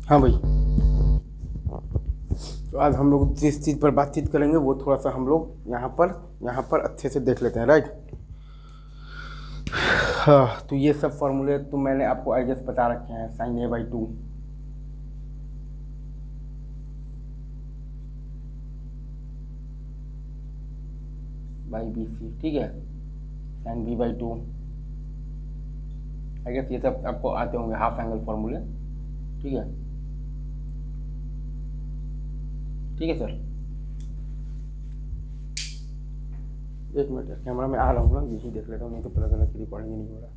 हाँ भाई, तो आज हम लोग जिस चीज़ पर बातचीत करेंगे वो थोड़ा सा हम लोग यहाँ पर अच्छे से देख लेते हैं, राइट। हाँ, तो ये सब फॉर्मूले तो मैंने आपको आई गेस बता रखे हैं। Sine A by two by B C, ठीक है। Sine B by two, I guess ये सब आपको आते होंगे, हाफ एंगल फॉर्मूले, ठीक है। ठीक है सर, एक मिनट, कैमरा में आ रहा हूँ ना, यही देख लेता हूँ, नहीं तो पता चला कि रिकॉर्डिंग ही नहीं हो रहा।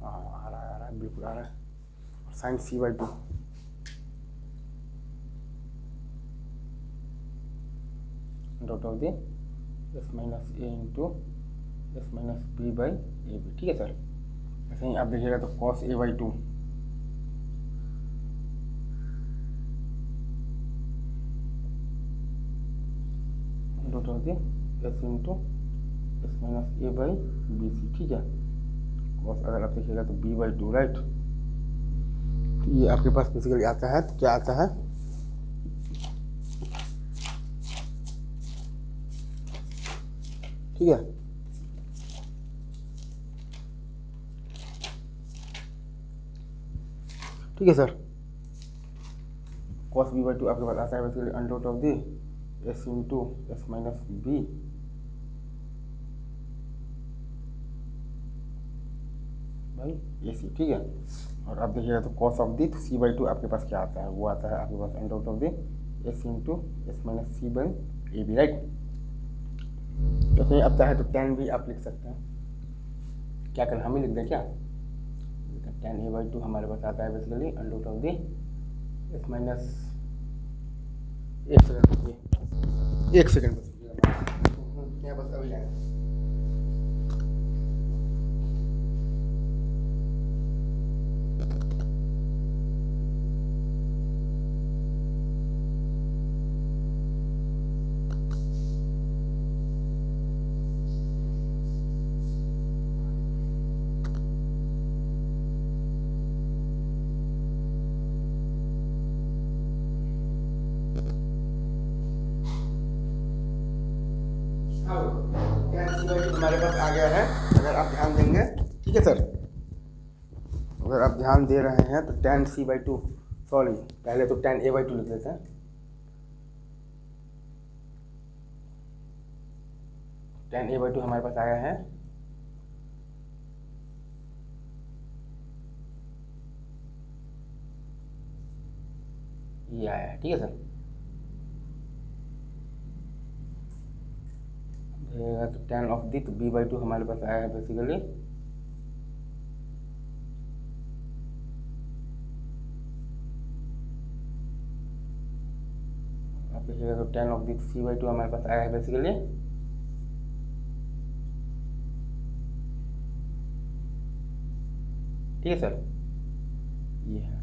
हाँ, आ रहा है, बिल्कुल आ रहा है। Sine C by two, dot of the S minus A into S minus B by A B, ठीक है सर। ऐसे ही आप देखिएगा तो cos A by two, dot of the S into S minus A by B C, ठीक है। Cos अगर आप देखिएगा तो बी बाई टू, राइट। तो ये आपके पास बेसिकली आता है, तो क्या आता है, ठीक है। ठीक है sir, cos B by two आपके पास आता है basically under root of the s into S minus B by A C, ठीक है। और आप देखिएगा तो कॉस ऑफ दी, तो सी बाई टू आपके पास क्या आता है, वो आता है आपके पास under root of the s into S minus C by A B, right. तो कहीं आता है तो टेन भी आप लिख सकते हैं। क्या करें, हम ही लिख दें क्या, टेन ए बाई टू हमारे पास आता है basically under root of the S minus, एक सेकंड रुकिए, एक सेकंड बस रुकिएगा, बस अभी आए। हमारे पास आ गया है, अगर आप ध्यान देंगे, ठीक है सर। अगर आप ध्यान दे रहे हैं तो tan C by two, sorry पहले तो टेन ए बाई टू लिख लेते हैं। टेन ए बाई टू हमारे पास आया है, ये आया है, ठीक है सर। तो टेन ऑफ दी, तो बी बाई टू हमारे पास आया है बेसिकली आप देखिएगा तो टेन ऑफ दी, तो सी बाई टू हमारे पास आया है बेसिकली ठीक है सर। ये है,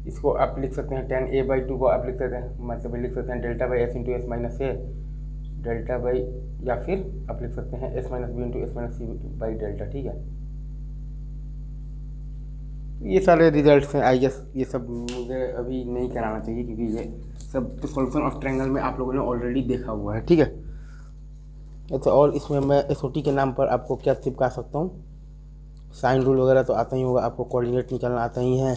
इसको आप लिख सकते हैं टेन ए बाई टू को आप लिख सकते हैं, मतलब लिख सकते हैं delta by S into S minus A delta by, या फिर आप लिख सकते हैं S minus B into S minus C by delta, ठीक है। ये सारे रिजल्ट्स हैं, आई गेस ये सब मुझे अभी नहीं कराना चाहिए, क्योंकि ये सब तो सॉल्यूशन ऑफ ट्रायंगल में आप लोगों ने ऑलरेडी देखा हुआ है, ठीक है। अच्छा, और इसमें मैं एस ओ टी के नाम पर आपको क्या चिपका सकता हूँ, साइन रूल वगैरह तो आता ही होगा आपको, कोऑर्डिनेट निकालना आता ही है,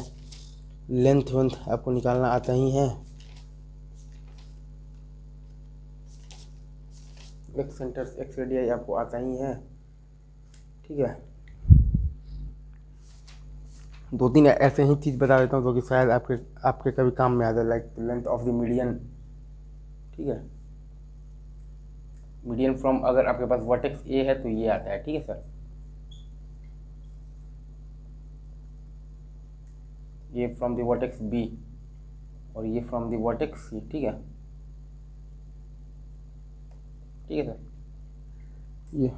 लेंथ वेंथ आपको निकालना आता ही है, एक्स सेंटर एक्स रेडियाई आपको आता ही है, ठीक है। दो तीन ऐसे ही चीज़ बता देता हूँ जो कि शायद आपके आपके कभी काम में आ जाए, like length of the median, ठीक है। मीडियन फ्रॉम, अगर आपके पास वर्टेक्स ए है तो ये आता है, ठीक है सर। ये फ्रॉम द वर्टेक्स बी और ये फ्रॉम द वर्टेक्स सी, ठीक है। ठीक है सर, ये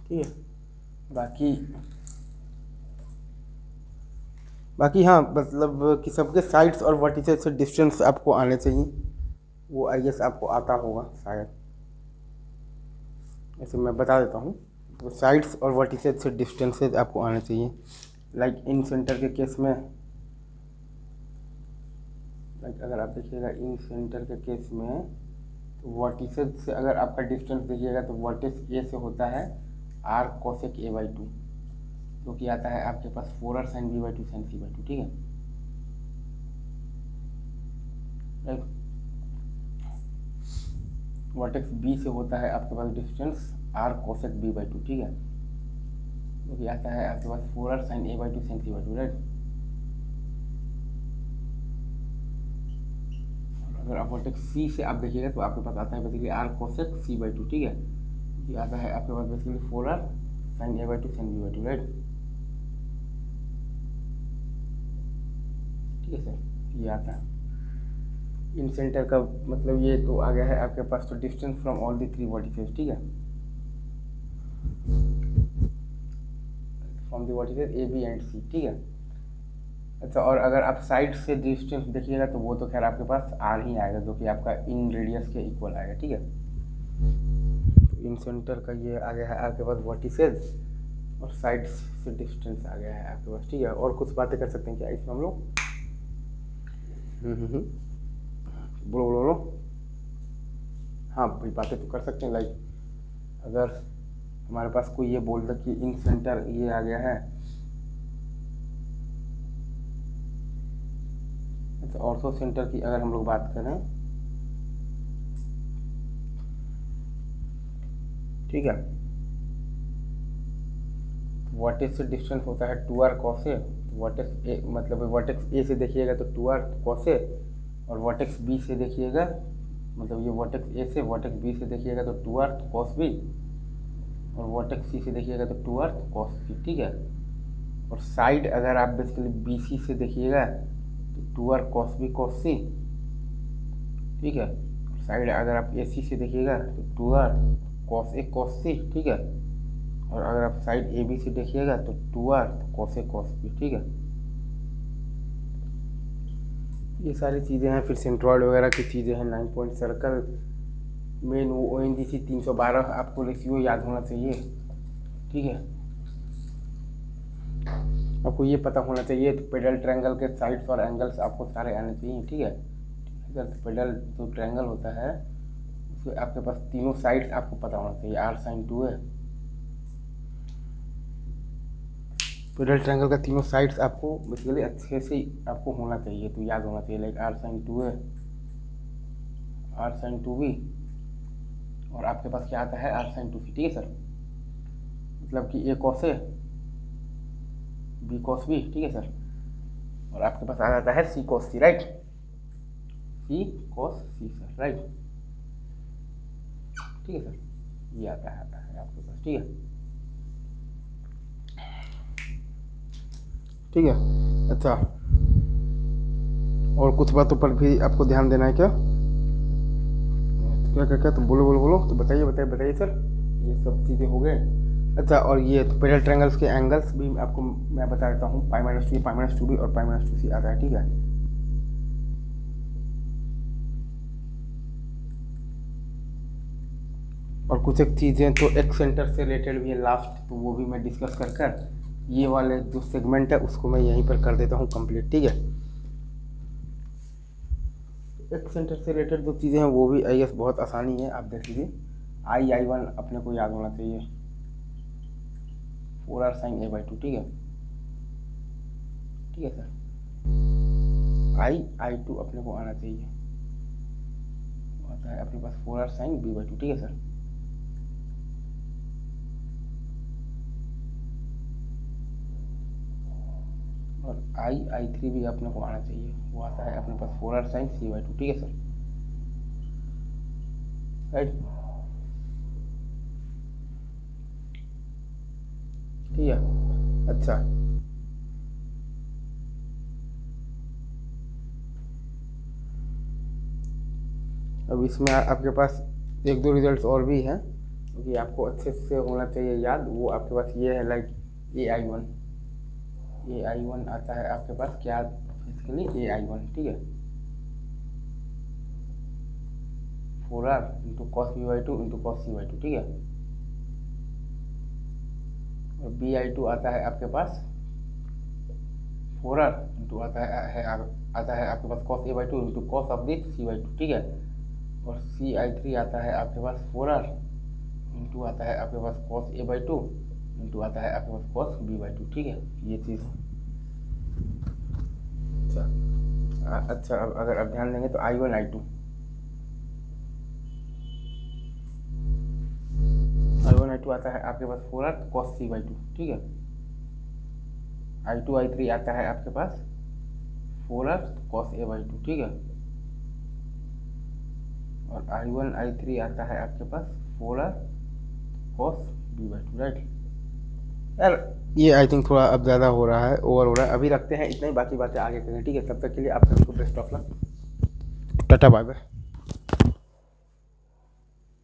ठीक है। बाकी बाकी हाँ, मतलब कि सबके साइड्स और वर्टिसेस से डिस्टेंस आपको आने चाहिए, वो आई गेस आपको आता होगा शायद, ऐसे मैं बता देता हूँ। तो साइड्स और वर्टिसेज से डिस्टेंसेज आपको आने चाहिए। लाइक इन सेंटर के केस में, लाइक अगर आप देखिएगा इन सेंटर के केस में, तो वर्टिसेज से अगर आपका डिस्टेंस देखिएगा तो वर्टिस ए से होता है R cosec A by two, जो कि आता है आपके पास 4r sine B by two sine C by two, ठीक है राइट। वर्टेक्स बी से होता है आपके पास distance R cosec B by two, ठीक है, जो कि आता है आपके पास 4r sine A by two sine C by two, right. अगर आप वर्टेक्स सी से आप देखिएगा तो आपके पास आता है basically R cosec C by two, ठीक है, ये आता है आपके पास basically 4r sine A by two sine B by two, right. ठीक है सर, ये आता है इन सेंटर का मतलब ये तो आ गया है आपके पास, तो distance from all the three vertices, ठीक है, from the vertices A B and C, ठीक है। अच्छा, और अगर आप साइड से डिस्टेंस देखिएगा तो वो तो खैर आपके पास आर ही आएगा, जो कि आपका इन रेडियस के इक्वल आएगा, ठीक है। तो इन सेंटर का ये आ गया है आपके पास वर्टिसेस, और साइड से डिस्टेंस आ गया है आपके पास, ठीक है। और कुछ बातें कर सकते हैं क्या इसमें हम लोग? बोलो बोलो बोलो। हाँ भाई, बातें तो कर सकते हैं। लाइक अगर हमारे पास कोई ये बोल दे कि इन सेंटर ये आ गया है, अच्छा ऑर्थो सेंटर की अगर हम लोग बात करें, ठीक है, वर्टेक्स से डिस्टेंस होता है 2r कॉस ए, वर्टेक्स ए मतलब वर्टेक्स ए से देखिएगा तो 2r कॉस ए, और वर्टेक्स बी से देखिएगा मतलब ये वर्टेक्स ए से वर्टेक्स बी से देखिएगा तो 2r कॉस बी, और वर्टेक्स सी से देखिएगा तो 2r कॉस सी, ठीक है। और साइड अगर आप बेसिकली बी सी से देखिएगा तो 2r कॉस बी कॉस सी, ठीक है। साइड अगर आप ए सी से देखिएगा तो 2r कॉस ए कॉस सी, ठीक है। और अगर आप साइड ए बी से देखिएगा तो 2r cos A cos B, ठीक है। ये सारी चीज़ें हैं। फिर सेंट्रॉइड वगैरह की चीज़ें हैं, 9 पॉइंट सर्कल, मेन वो ONGC 312 आपको रेशियो याद होना चाहिए, ठीक है। आपको ये पता होना चाहिए तो पेडल ट्रायंगल के साइड्स और एंगल्स आपको सारे आने चाहिए, ठीक है। अगर पेडल जो ट्रायंगल होता है उसके आपके पास तीनों साइड्स आपको पता होना चाहिए, आर साइन 2 है। पेडल ट्रायंगल का तीनों साइड्स आपको बेसिकली अच्छे से आपको होना चाहिए, तो याद होना चाहिए। लाइक आर साइन 2 है, आर साइन 2 भी, और आपके पास क्या आता है आर साइन 2 सी, ठीक है सर। मतलब कि A cos A B cos B, ठीक है सर। और आपके पास आ जाता है C cos C, right, C cos C sir, right, ठीक है सर। ये आता है आपके पास, ठीक है, ठीक है। अच्छा, और कुछ बातों पर भी आपको ध्यान देना है क्या? क्या क्या क्या तो बोलो बोलो बोलो, तो बताइए बताइए बताइए सर। ये सब चीज़ें हो गए। अच्छा, और ये तो पेडल ट्रायंगल्स के एंगल्स भी आपको मैं बता देता हूँ, pi minus 2 pi minus 2b और पाई माइनस 2c आता है, ठीक है। और कुछ एक चीज़ें तो एक सेंटर से रिलेटेड भी है लास्ट, तो वो भी मैं डिस्कस कर ये वाले जो सेगमेंट है उसको मैं यहीं पर कर देता हूँ कंप्लीट, ठीक है। एक सेंटर से रिलेटेड जो चीज़ें हैं वो भी आई गेस बहुत आसानी है, आप देख लीजिए। I1 अपने को याद होना चाहिए, 4r sine A by two, ठीक है, ठीक है सर। I2 अपने को आना चाहिए, आता है अपने पास 4r sine B by two, ठीक है सर। और I3 भी अपने को आना चाहिए, वो आता है अपने पास 4r sine C by two, ठीक है सर, राइट, ठीक है। अच्छा, अब इसमें आपके पास एक दो रिजल्ट्स और भी हैं, क्योंकि आपको अच्छे से होना चाहिए याद। वो आपके पास ये है, लाइक AI1 आता है आपके पास क्या, बेसिकली AI1, ठीक है। 4r into cos B by two into cos C by two, ठीक है। और बी आई टू आता है आपके पास 4r इंटू आता है आपके पास cos A by two into cos of the C by two, ठीक है। और सी आई थ्री आता है आपके पास 4r इंटू आता है आपके पास cos A by two into आता है आपके पास कॉस बी बाई टू, ठीक है। ये चीज़ है। अच्छा अब अगर आप ध्यान देंगे तो I1 I2 आता है आपके पास 4r cos c by two, ठीक है। I2 I3 आता है आपके पास 4r cos a by two, ठीक है। और I1 I3 आता है आपके पास 4r cos b by two, right. यार ये आई थिंक थोड़ा अब ज़्यादा हो रहा है, ओवर हो रहा है। अभी रखते हैं इतना ही, बाकी बातें आगे करेंगे, ठीक है। तब तक के लिए आप सभी को best of luck, tata bye bye.